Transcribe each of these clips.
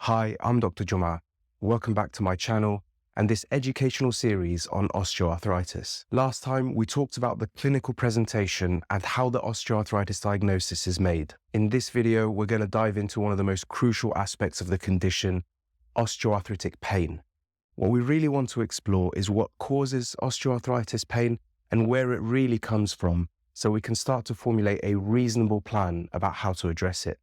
Hi, I'm Dr. Juma. Welcome back to my channel and this educational series on osteoarthritis. Last time, we talked about the clinical presentation and how the osteoarthritis diagnosis is made. In this video, we're going to dive into one of the most crucial aspects of the condition, osteoarthritic pain. What we really want to explore is what causes osteoarthritis pain and where it really comes from, so we can start to formulate a reasonable plan about how to address it.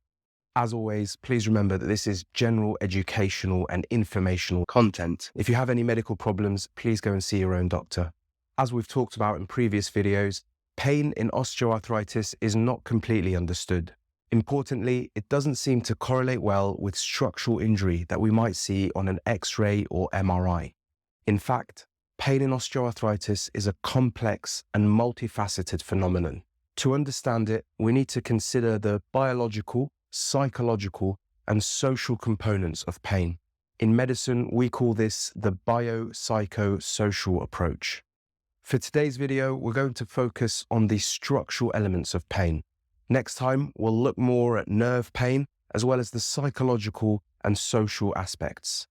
As always, please remember that this is general educational and informational content. If you have any medical problems, please go and see your own doctor. As we've talked about in previous videos, pain in osteoarthritis is not completely understood. Importantly, it doesn't seem to correlate well with structural injury that we might see on an X-ray or MRI. In fact, pain in osteoarthritis is a complex and multifaceted phenomenon. To understand it, we need to consider the biological, psychological, and social components of pain. In medicine, we call this the biopsychosocial approach. For today's video, we're going to focus on the structural elements of pain. Next time, we'll look more at nerve pain, as well as the psychological and social aspects.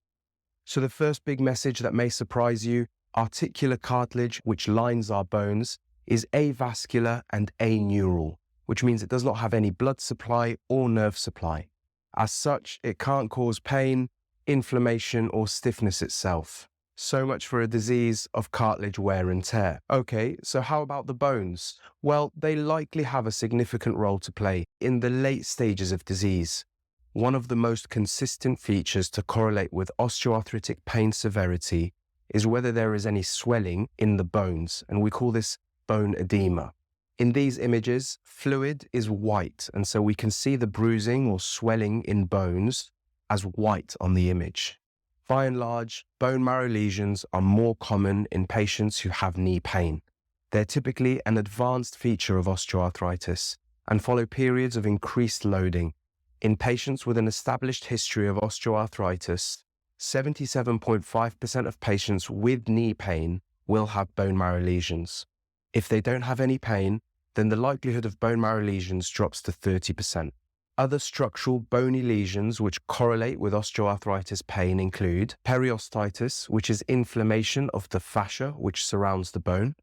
So the first big message that may surprise you, articular cartilage, which lines our bones, is avascular and aneural, which means it does not have any blood supply or nerve supply. As such, it can't cause pain, inflammation, or stiffness itself. So much for a disease of cartilage wear and tear. Okay, so how about the bones? Well, they likely have a significant role to play in the late stages of disease. One of the most consistent features to correlate with osteoarthritic pain severity is whether there is any swelling in the bones, and we call this bone edema. In these images, fluid is white, and so we can see the bruising or swelling in bones as white on the image. By and large, bone marrow lesions are more common in patients who have knee pain. They're typically an advanced feature of osteoarthritis and follow periods of increased loading. In patients with an established history of osteoarthritis, 77.5% of patients with knee pain will have bone marrow lesions. If they don't have any pain, then the likelihood of bone marrow lesions drops to 30%. Other structural bony lesions which correlate with osteoarthritis pain include periostitis, which is inflammation of the fascia which surrounds the bone,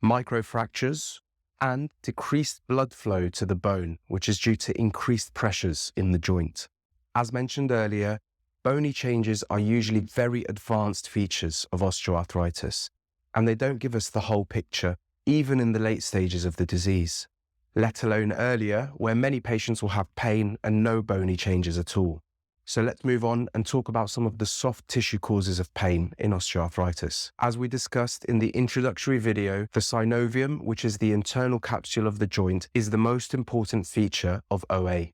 microfractures, and decreased blood flow to the bone, which is due to increased pressures in the joint. As mentioned earlier, bony changes are usually very advanced features of osteoarthritis, and they don't give us the whole picture, even in the late stages of the disease, let alone earlier, where many patients will have pain and no bony changes at all. So let's move on and talk about some of the soft tissue causes of pain in osteoarthritis. As we discussed in the introductory video, the synovium, which is the internal capsule of the joint, is the most important feature of OA.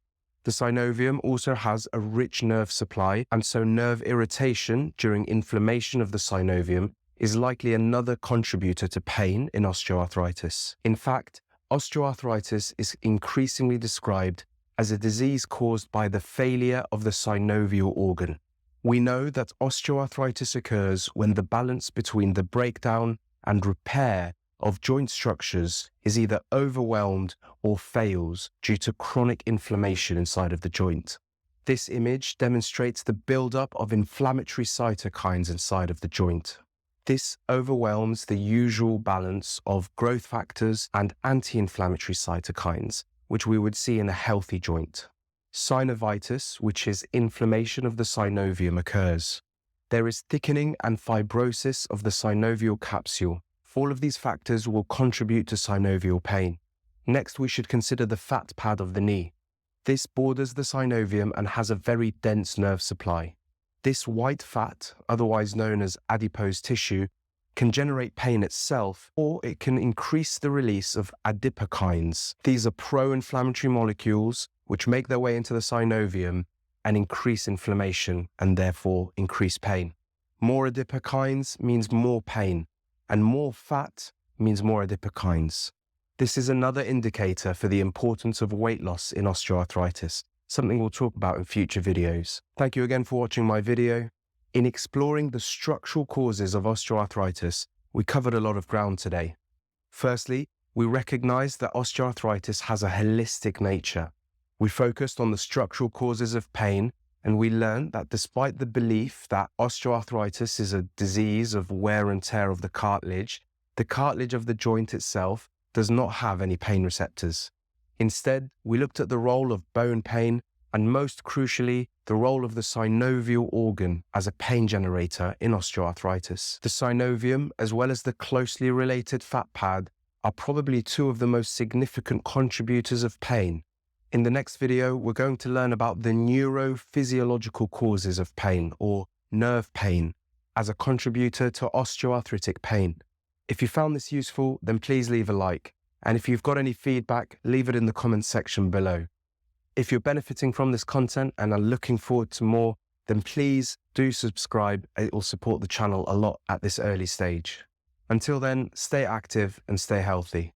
The synovium also has a rich nerve supply, and so nerve irritation during inflammation of the synovium is likely another contributor to pain in osteoarthritis. In fact, osteoarthritis is increasingly described as a disease caused by the failure of the synovial organ. We know that osteoarthritis occurs when the balance between the breakdown and repair of joint structures is either overwhelmed or fails due to chronic inflammation inside of the joint. This image demonstrates the buildup of inflammatory cytokines inside of the joint. This overwhelms the usual balance of growth factors and anti-inflammatory cytokines, which we would see in a healthy joint. Synovitis, which is inflammation of the synovium, occurs. There is thickening and fibrosis of the synovial capsule. All of these factors will contribute to synovial pain. Next, we should consider the fat pad of the knee. This borders the synovium and has a very dense nerve supply. This white fat, otherwise known as adipose tissue, can generate pain itself, or it can increase the release of adipokines. These are pro-inflammatory molecules which make their way into the synovium and increase inflammation and therefore increase pain. More adipokines means more pain, and more fat means more adipokines. This is another indicator for the importance of weight loss in osteoarthritis, something we'll talk about in future videos. Thank you again for watching my video. In exploring the structural causes of osteoarthritis, we covered a lot of ground today. Firstly, we recognized that osteoarthritis has a holistic nature. We focused on the structural causes of pain and we learned that despite the belief that osteoarthritis is a disease of wear and tear of the cartilage of the joint itself does not have any pain receptors. Instead, we looked at the role of bone pain and, most crucially, the role of the synovial organ as a pain generator in osteoarthritis. The synovium, as well as the closely related fat pad, are probably two of the most significant contributors of pain. In the next video, we're going to learn about the neurophysiological causes of pain, or nerve pain, as a contributor to osteoarthritic pain. If you found this useful, then please leave a like. And if you've got any feedback, leave it in the comments section below. If you're benefiting from this content and are looking forward to more, then please do subscribe. It will support the channel a lot at this early stage. Until then, stay active and stay healthy.